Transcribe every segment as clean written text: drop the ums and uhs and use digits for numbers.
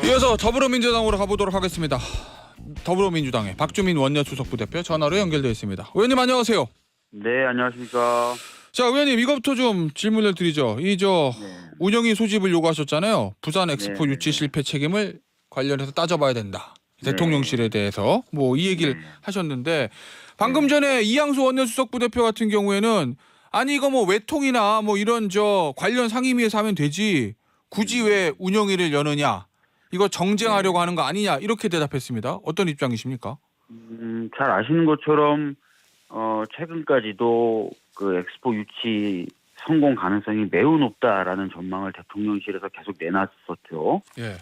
이어서 더불어민주당으로 가보도록 하겠습니다. 더불어민주당의 박주민 원내수석 부대표 전화로 연결되어 있습니다. 의원님 안녕하세요. 네, 안녕하십니까. 자, 의원님 이것부터 좀 질문을 드리죠. 네. 운영위 소집을 요구하셨잖아요. 부산 엑스포 네, 유치 실패 책임을 관련해서 따져봐야 된다. 네. 대통령실에 대해서 뭐 이 얘기를 하셨는데 방금 전에 이양수 원내수석 부대표 같은 경우에는 아니 이거 뭐 외통이나 뭐 이런 관련 상임위에서 하면 되지 굳이 왜 운영위를 여느냐 이거 정쟁하려고 하는 거 아니냐 이렇게 대답했습니다. 어떤 입장이십니까? 잘 아시는 것처럼 최근까지도 그 엑스포 유치 성공 가능성이 매우 높다라는 전망을 대통령실에서 계속 내놨었죠. 예.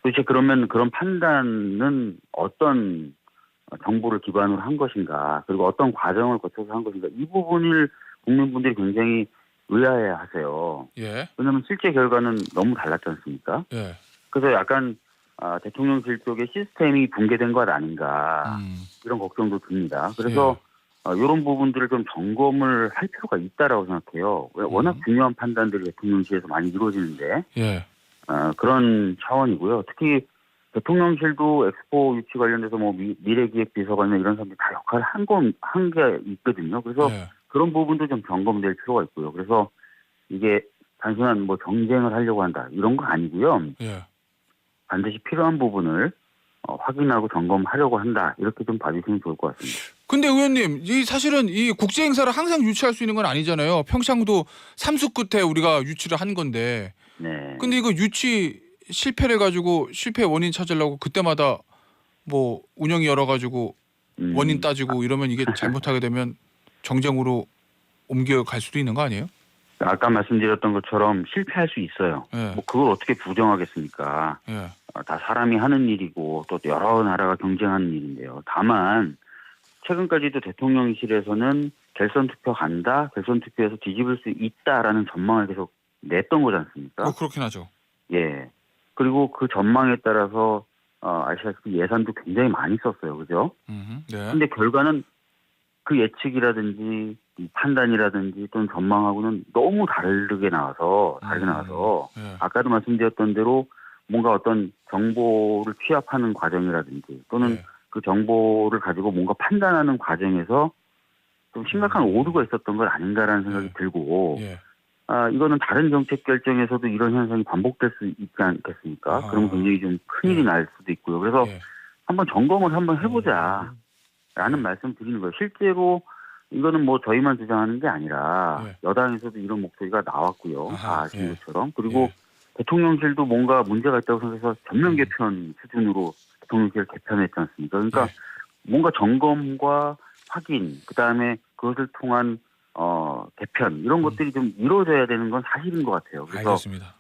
도대체 그러면 그런 판단은 어떤 정보를 기반으로 한 것인가, 그리고 어떤 과정을 거쳐서 한 것인가, 이 부분을 국민분들이 굉장히 의아해하세요. 예. 왜냐하면 실제 결과는 너무 달랐지 않습니까? 예. 그래서 약간 대통령실 쪽의 시스템이 붕괴된 것 아닌가 이런 걱정도 듭니다. 그래서 이런 부분들을 좀 점검을 할 필요가 있다라고 생각해요. 워낙 중요한 판단들이 대통령실에서 많이 이루어지는데 예. 그런 차원이고요. 특히 대통령실도 엑스포 유치 관련돼서 뭐 미래기획비서관이나 이런 사람들이 다 역할을 한 게 있거든요. 그래서 예. 그런 부분도 좀 점검될 필요가 있고요. 그래서 이게 단순한 뭐 정쟁을 하려고 한다 이런 거 아니고요. 예. 반드시 필요한 부분을 확인하고 점검하려고 한다 이렇게 좀 봐주시면 좋을 것 같습니다. 근데 의원님, 사실은 이 국제 행사를 항상 유치할 수 있는 건 아니잖아요. 평창도 삼수 끝에 우리가 유치를 한 건데. 네. 근데 이거 유치 실패를 가지고 실패 원인 찾으려고 그때마다 뭐 운영이 열어가지고 원인 따지고 이러면 이게 잘못하게 되면 정쟁으로 옮겨갈 수도 있는 거 아니에요? 아까 말씀드렸던 것처럼 실패할 수 있어요. 예. 뭐 그걸 어떻게 부정하겠습니까? 예. 다 사람이 하는 일이고 또 여러 나라가 경쟁하는 일인데요. 다만 최근까지도 대통령실에서는 결선 투표 간다, 결선 투표에서 뒤집을 수 있다라는 전망을 계속 냈던 거지 않습니까? 그렇긴 하죠. 예. 그리고 그 전망에 따라서 아시다시피 예산도 굉장히 많이 썼어요, 그죠? 네. 근데 결과는 그 예측이라든지 이 판단이라든지 또는 전망하고는 너무 다르게 나와서 예. 아까도 말씀드렸던 대로 뭔가 어떤 정보를 취합하는 과정이라든지 또는 예. 그 정보를 가지고 뭔가 판단하는 과정에서 좀 심각한 오류가 있었던 건 아닌가라는 생각이 들고 예. 이거는 다른 정책 결정에서도 이런 현상이 반복될 수 있지 않겠습니까? 그러면 굉장히 좀 큰일이 날 수도 있고요. 그래서 한번 점검을 한번 해보자라는 말씀 드리는 거예요. 실제로 이거는 뭐 저희만 주장하는 게 아니라 여당에서도 이런 목소리가 나왔고요. 다 아시는 것처럼. 그리고 대통령실도 뭔가 문제가 있다고 생각해서 전면 개편 수준으로 대통령실을 개편했지 않습니까? 그러니까 뭔가 점검과 확인, 그다음에 그것을 통한 개편 이런 것들이 좀 이루어져야 되는 건 사실인 것 같아요. 그래서 알겠습니다.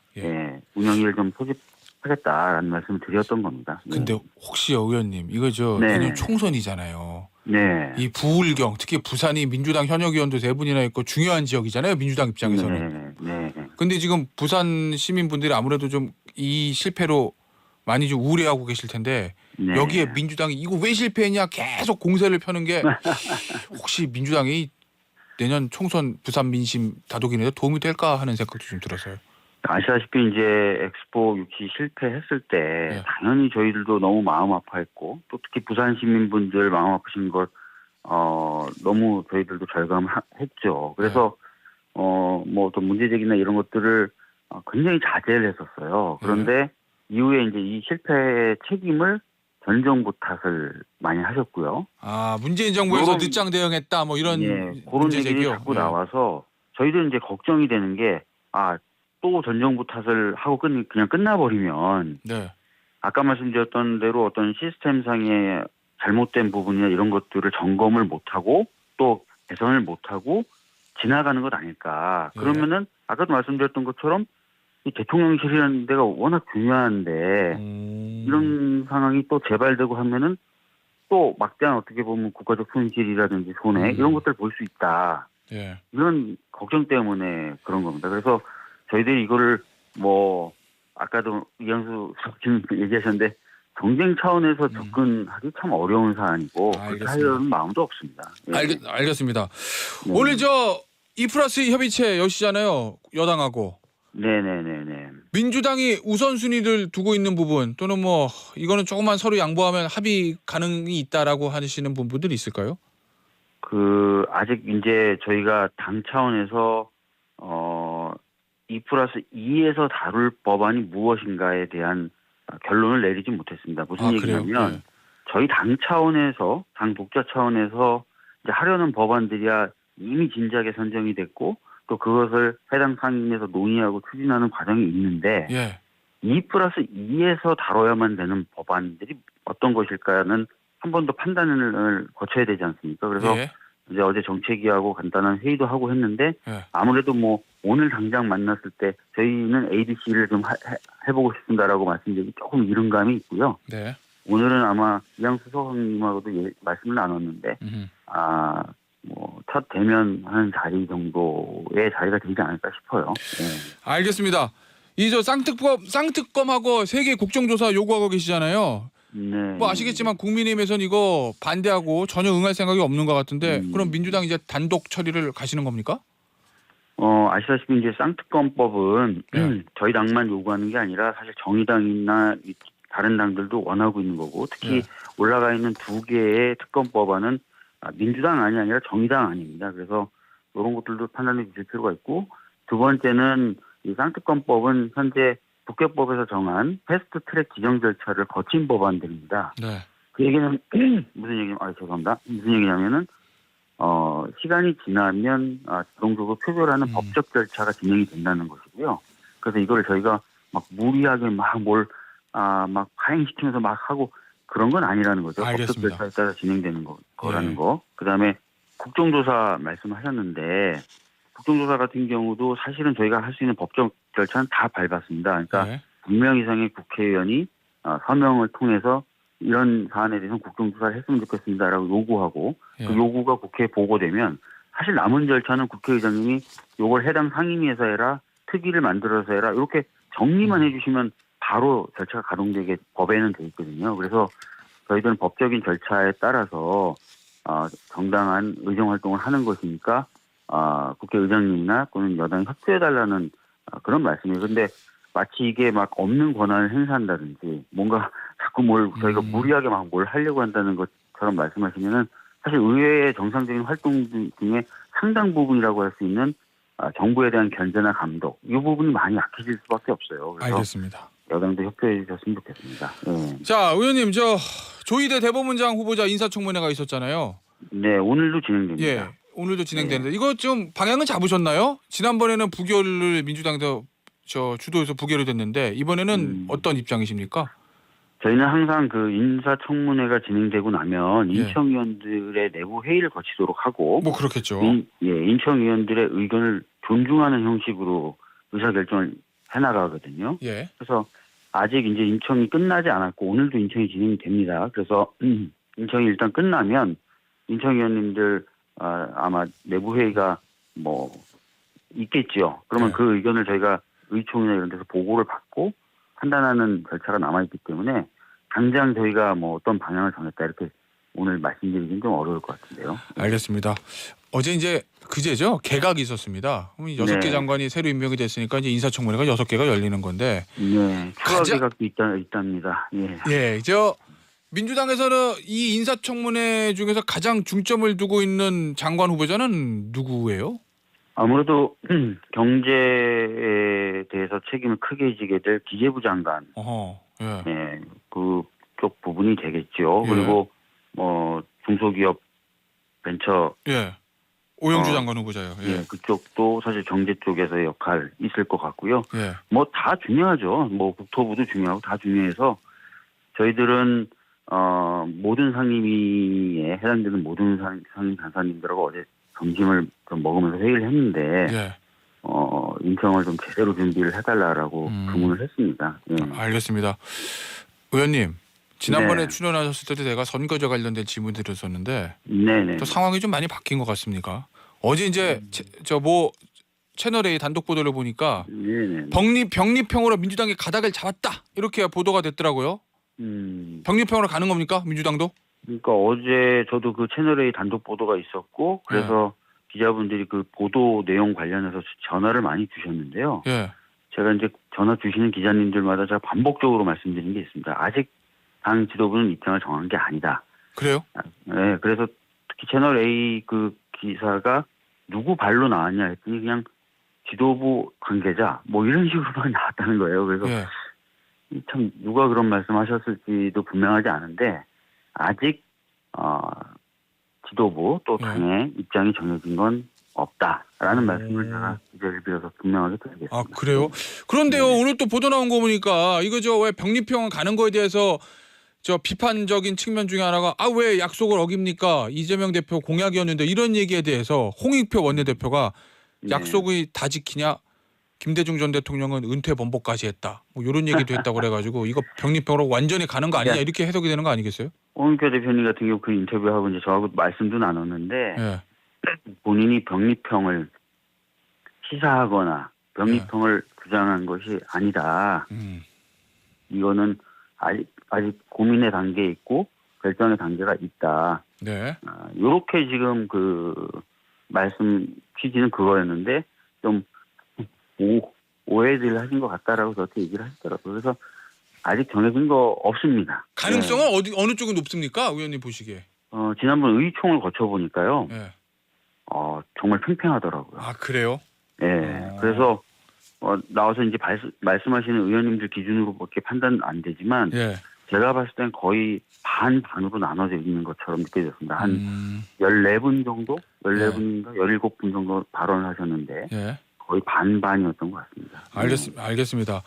운영위를 좀 소집하겠다라는 말씀을 드렸던 겁니다. 근데 혹시요 의원님 이거 내년 총선이잖아요. 네. 이 부울경 특히 부산이 민주당 현역 의원도 3분이나 있고 중요한 지역이잖아요. 민주당 입장에서는. 네. 근데 지금 부산 시민분들이 아무래도 좀 이 실패로 많이 좀 우려하고 계실 텐데 여기에 민주당이 이거 왜 실패했냐 계속 공세를 펴는 게 혹시 민주당이 내년 총선 부산 민심 다독이는데 도움이 될까 하는 생각도 좀 들어서요. 아시다시피 이제 엑스포 유치 실패했을 때 당연히 저희들도 너무 마음 아파했고 또 특히 부산 시민분들 마음 아프신 것 너무 저희들도 절감했죠. 그래서 뭐 또 문제제기나 이런 것들을 굉장히 자제를 했었어요. 그런데 이후에 이제 이 실패의 책임을 전 정부 탓을 많이 하셨고요. 문재인 정부에서 늦장 대응했다 뭐 이런 그런 얘기들이 자꾸 나와서 저희들은 이제 걱정이 되는 게 또 전 정부 탓을 하고 그냥 끝나버리면 아까 말씀드렸던 대로 어떤 시스템상의 잘못된 부분이나 이런 것들을 점검을 못하고 또 개선을 못하고 지나가는 것 아닐까. 그러면은 아까도 말씀드렸던 것처럼 이 대통령실이라는 데가 워낙 중요한데 이런 상황이 또 재발되고 하면은 또 막대한 어떻게 보면 국가적 손실이라든지 손해 이런 것들을 볼 수 있다. 이런 걱정 때문에 그런 겁니다. 그래서 저희들이 이거를 뭐 아까도 이양수 지금 얘기하셨는데 경쟁 차원에서 접근하기 참 어려운 사안이고 그렇게 하려는 마음도 없습니다. 알겠습니다. 오늘 2+2 협의체 여시잖아요. 여당하고. 네네네네. 민주당이 우선순위를 두고 있는 부분 또는 뭐 이거는 조금만 서로 양보하면 합의 가능이 있다라고 하시는 부분들이 있을까요? 아직 이제 저희가 당 차원에서 2+2에서 다룰 법안이 무엇인가에 대한 결론을 내리지 못했습니다. 무슨 얘기냐면 네. 저희 당 차원에서 당 독자 차원에서 이제 하려는 법안들이야 이미 진작에 선정이 됐고 또 그것을 해당 상임위에서 논의하고 추진하는 과정이 있는데 2+2에서 다뤄야만 되는 법안들이 어떤 것일까는 한 번 더 판단을 거쳐야 되지 않습니까? 그래서 이제 어제 정책위하고 간단한 회의도 하고 했는데 아무래도 뭐 오늘 당장 만났을 때 저희는 ABC를 좀 해보고 싶습니다라고 말씀드리기 조금 이른 감이 있고요. 오늘은 아마 이양수 소장님하고도 말씀을 나눴는데 뭐 첫 대면하는 자리 정도의 자리가 되지 않을까 싶어요. 알겠습니다. 이 저 쌍특검하고 세계 국정조사 요구하고 계시잖아요. 뭐 아시겠지만 국민의힘에서는 이거 반대하고 전혀 응할 생각이 없는 것 같은데 그럼 민주당 이제 단독 처리를 가시는 겁니까? 아시다시피 이제 쌍특검법은 저희 당만 요구하는 게 아니라 사실 정의당이나 다른 당들도 원하고 있는 거고 특히 올라가 있는 두 개의 특검법안은 민주당 안이 아니라 정의당 안입니다. 그래서 이런 것들도 판단해 주실 필요가 있고 두 번째는 이 쌍특검법은 현재 국회법에서 정한 패스트 트랙 지정 절차를 거친 법안들입니다. 그 얘기는 무슨 얘기냐면은 시간이 지나면 자동적으로 표결하는 법적 절차가 진행이 된다는 것이고요. 그래서 이걸 저희가 막 무리하게 막 파행시키면서 막 하고 그런 건 아니라는 거죠. 알겠습니다. 법적 절차에 따라 진행되는 거라는 거. 그다음에 국정조사 말씀하셨는데 국정조사 같은 경우도 사실은 저희가 할 수 있는 법적 절차는 다 밟았습니다. 그러니까 2명 이상의 국회의원이 서명을 통해서 이런 사안에 대해서 국정조사를 했으면 좋겠습니다라고 요구하고 그 요구가 국회에 보고되면 사실 남은 절차는 국회의장님이 요걸 해당 상임위에서 해라, 특위를 만들어서 해라 이렇게 정리만 해주시면 바로 절차가 가동되게 법에는 돼 있거든요. 그래서 저희들은 법적인 절차에 따라서 정당한 의정 활동을 하는 것이니까 국회의장님이나 또는 여당이 협조해달라는 그런 말씀이에요. 근데 마치 이게 막 없는 권한을 행사한다든지 뭔가 자꾸 저희가 무리하게 막 뭘 하려고 한다는 것처럼 말씀하시면은 사실 의회의 정상적인 활동 중에 상당 부분이라고 할 수 있는 정부에 대한 견제나 감독 이 부분이 많이 약해질 수밖에 없어요. 그래서 알겠습니다. 여당도 협조해 주셨으면 좋겠습니다. 자, 의원님 저 조희대 대법원장 후보자 인사청문회가 있었잖아요. 네, 오늘도 진행됩니다. 오늘도 진행되는데 이거 좀 방향은 잡으셨나요? 지난번에는 부결을 민주당에서 주도해서 부결이 됐는데 이번에는 어떤 입장이십니까? 저희는 항상 그 인사청문회가 진행되고 나면 인청위원들의 내부 회의를 거치도록 하고 뭐 그렇겠죠. 인청위원들의 의견을 존중하는 형식으로 의사결정을 해나가거든요. 그래서 아직 이제 인청이 끝나지 않았고 오늘도 인청이 진행이 됩니다. 그래서 인청이 일단 끝나면 인청위원님들 아마 내부 회의가 뭐 있겠죠. 그러면 그 의견을 저희가 의총이나 이런 데서 보고를 받고 판단하는 절차가 남아있기 때문에 당장 저희가 뭐 어떤 방향을 정했다 이렇게 오늘 말씀드리기는 좀 어려울 것 같은데요. 알겠습니다. 어제 이제 그제죠? 개각이 있었습니다. 6개 장관이 새로 임명이 됐으니까 이제 인사청문회가 6개가 열리는 건데. 추가 개각도 있답니다. 민주당에서는 이 인사청문회 중에서 가장 중점을 두고 있는 장관 후보자는 누구예요? 아무래도 경제에 대해서 책임을 크게 지게 될 기재부 장관, 그쪽 부분이 되겠죠. 그리고 중소기업 벤처, 오영주 장관 후보자요. 그쪽도 사실 경제 쪽에서의 역할 있을 것 같고요. 뭐 다 중요하죠. 뭐 국토부도 중요하고 다 중요해서 저희들은 모든 상임위에 해당되는 모든 상임 간사님들하고 어제 점심을 좀 먹으면서 회의를 했는데 인청을 좀 제대로 준비를 해달라고 주문을 했습니다. 알겠습니다. 의원님 지난번에 출연하셨을 때도 제가 선거제 관련된 질문 드렸었는데 또 상황이 좀 많이 바뀐 것 같습니까? 어제 이제 채널 A 단독 보도를 보니까 병립형으로 민주당이 가닥을 잡았다 이렇게 보도가 됐더라고요. 병립형으로 가는 겁니까 민주당도? 그러니까 어제 저도 그 채널A 단독 보도가 있었고 그래서 기자분들이 그 보도 내용 관련해서 전화를 많이 주셨는데요. 제가 이제 전화 주시는 기자님들마다 제가 반복적으로 말씀드린 게 있습니다. 아직 당 지도부는 입장을 정한 게 아니다. 그래요? 네, 그래서 특히 채널 A 그 기사가 누구 발로 나왔냐 했더니 그냥 지도부 관계자 뭐 이런 식으로만 나왔다는 거예요. 그래서 예. 참 누가 그런 말씀하셨을지도 분명하지 않은데 아직 지도부 또 당의 입장이 정해진 건 없다라는 말씀을 제가 기자를 빌어서 분명하게 드리겠습니다. 아 그래요? 그런데요 네. 오늘 또 보도 나온 거 보니까 이거 저 왜 병립형 가는 거에 대해서 저 비판적인 측면 중에 하나가 왜 약속을 어깁니까? 이재명 대표 공약이었는데 이런 얘기에 대해서 홍익표 원내대표가 네. 약속이 다 지키냐? 김대중 전 대통령은 은퇴 번복까지 했다. 뭐 이런 얘기도 했다고 그래가지고 이거 병립형으로 완전히 가는 거 아니냐 이렇게 해석이 되는 거 아니겠어요? 홍익표 대표님 같은 경우 그 인터뷰하고 이제 저하고 말씀도 나눴는데 예. 본인이 병립형을 시사하거나 병립형을 주장한 것이 아니다. 이거는 아직 고민의 단계에 있고 결정의 단계가 있다. 네. 이렇게 지금 그 말씀 취지는 그거였는데 좀 오해를 하신 것 같다라고 저한테 얘기를 하시더라고요. 그래서 아직 정해진 거 없습니다. 가능성은 어느 쪽이 높습니까, 의원님 보시기에? 지난번 의총을 거쳐보니까요. 네. 정말 팽팽하더라고요. 아 그래요? 네. 그래서 나와서 이제 말씀하시는 의원님들 기준으로밖에 판단 안 되지만 예. 제가 봤을 땐 거의 반반으로 나눠져 있는 것처럼 느껴졌습니다. 한 14분 정도? 14분인가 17분 정도 발언을 하셨는데 예. 거의 반반이었던 것 같습니다. 알겠습니다.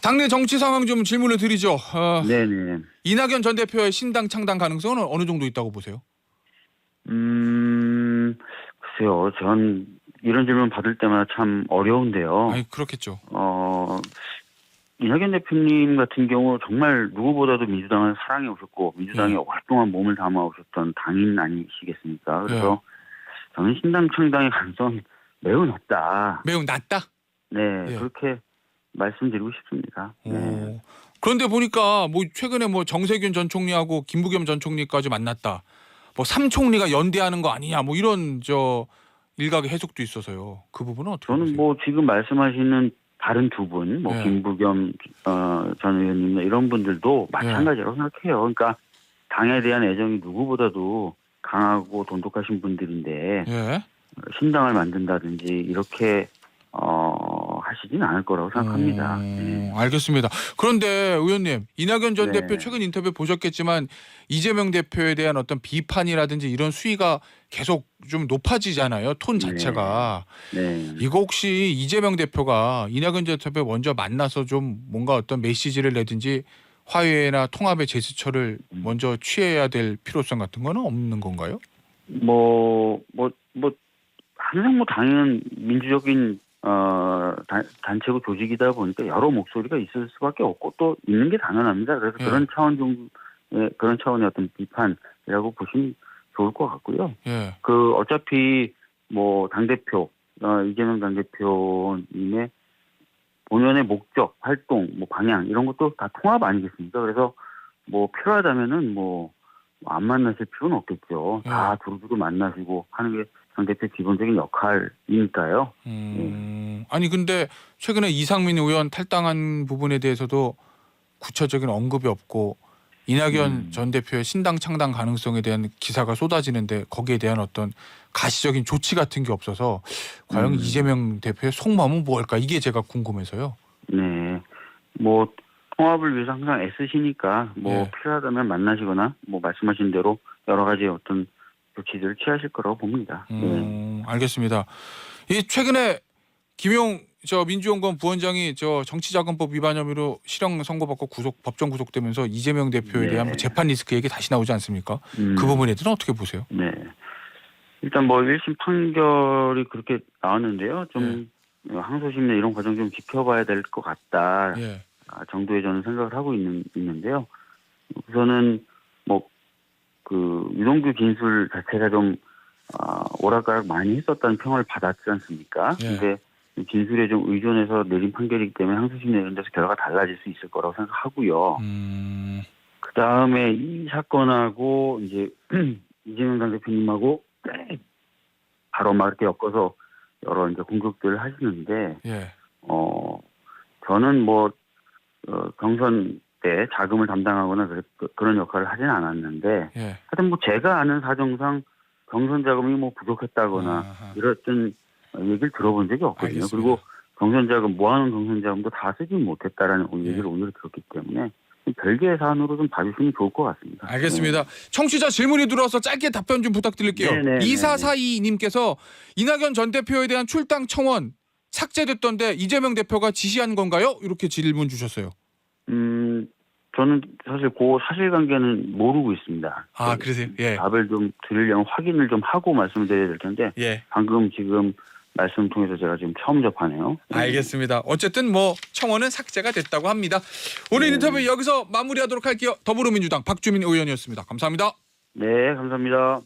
당내 정치 상황 좀 질문을 드리죠. 네네. 이낙연 전 대표의 신당 창당 가능성은 어느 정도 있다고 보세요? 글쎄요. 전 이런 질문 받을 때마다 참 어려운데요. 아니 그렇겠죠. 이낙연 대표님 같은 경우 정말 누구보다도 민주당을 사랑해 오셨고 민주당에 오랫동안 몸을 담아 오셨던 당인 아니시겠습니까? 그래서 저는 신당 창당의 가능성이 매우 낮다. 매우 낮다? 네, 그렇게 말씀드리고 싶습니다. 네. 그런데 보니까 뭐 최근에 뭐 정세균 전 총리하고 김부겸 전 총리까지 만났다. 뭐 3총리가 연대하는 거 아니냐 뭐 이런 일각의 해석도 있어서요. 그 부분은 어떻게 보세요? 저는 뭐 지금 말씀하시는 다른 두 분, 뭐 김부겸 전 의원님이나 이런 분들도 마찬가지라고 생각해요. 그러니까 당에 대한 애정이 누구보다도 강하고 돈독하신 분들인데 신당을 만든다든지 이렇게 하시진 않을 거라고 생각합니다. 알겠습니다. 그런데 의원님, 이낙연 전 네. 대표 최근 인터뷰 보셨겠지만 이재명 대표에 대한 어떤 비판이라든지 이런 수위가 계속 좀 높아지잖아요. 톤 자체가. 네. 이거 혹시 이재명 대표가 이낙연 전 대표 먼저 만나서 좀 뭔가 어떤 메시지를 내든지 화해나 통합의 제스처를 먼저 취해야 될 필요성 같은 거는 없는 건가요? 항상 당연한 민주적인 단체고 조직이다 보니까 여러 목소리가 있을 수밖에 없고 또 있는 게 당연합니다. 그래서 그런 차원의 어떤 비판이라고 보시면 좋을 것 같고요. 어차피 뭐 당대표 이재명 당대표님의 본연의 목적, 활동, 뭐 방향 이런 것도 다 통합 아니겠습니까? 그래서 뭐 필요하다면은 뭐 안 만나실 필요는 없겠죠. 다 두루두루 만나시고 하는 게 당대표 기본적인 역할이니까요. 아니 근데 최근에 이상민 의원 탈당한 부분에 대해서도 구체적인 언급이 없고 이낙연 전 대표의 신당 창당 가능성에 대한 기사가 쏟아지는데 거기에 대한 어떤 가시적인 조치 같은 게 없어서 과연 이재명 대표의 속마음은 뭘까 이게 제가 궁금해서요. 네. 뭐 통합을 위해서 항상 애쓰시니까 뭐 필요하다면 만나시거나 뭐 말씀하신 대로 여러 가지 어떤 조치들을 취하실 거라고 봅니다. 알겠습니다. 이 최근에 김용 민주연구원 부원장이 정치자금법 위반 혐의로 실형 선고받고 법정 구속되면서 이재명 대표에 대한 뭐 재판 리스크 얘기 다시 나오지 않습니까? 그 부분에 대해서는 어떻게 보세요? 네. 일단 뭐 1심 판결이 그렇게 나왔는데요. 좀 항소심이나 이런 과정 좀 지켜봐야 될 것 같다. 정도의 저는 생각을 하고 있는데요. 우선은 그 유동규 진술 자체가 좀 오락가락 많이 했었다는 평을 받았지 않습니까? 근데 진술에 좀 의존해서 내린 판결이기 때문에 항소심 내는 데서 결과가 달라질 수 있을 거라고 생각하고요. 그 다음에 이 사건하고 이제 이재명 당대표님하고 바로 막 이렇게 엮어서 여러 이제 공격들을 하시는데, 저는 뭐 경선 때 자금을 담당하거나 그런 역할을 하진 않았는데 예. 하여튼 뭐 제가 아는 사정상 경선 자금이 뭐 부족했다거나 아하. 이랬던 얘기를 들어본 적이 없거든요. 알겠습니다. 그리고 경선 자금 모아놓은 경선 자금도 다 쓰지 못했다라는 얘기를 오늘 들었기 때문에 별개의 사안으로 좀 봐주시면 좋을 것 같습니다. 알겠습니다. 청취자 질문이 들어와서 짧게 답변 좀 부탁드릴게요. 네네. 2442님께서 이낙연 전 대표에 대한 출당 청원 삭제됐던데 이재명 대표가 지시한 건가요? 이렇게 질문 주셨어요. 저는 사실 그 사실관계는 모르고 있습니다. 아, 그러세요? 예. 답을 좀 드리려면 확인을 좀 하고 말씀을 드려야 될 텐데 예. 방금 지금 말씀 통해서 제가 지금 처음 접하네요. 알겠습니다. 어쨌든 뭐 청원은 삭제가 됐다고 합니다. 오늘 인터뷰 여기서 마무리하도록 할게요. 더불어민주당 박주민 의원이었습니다. 감사합니다. 네, 감사합니다.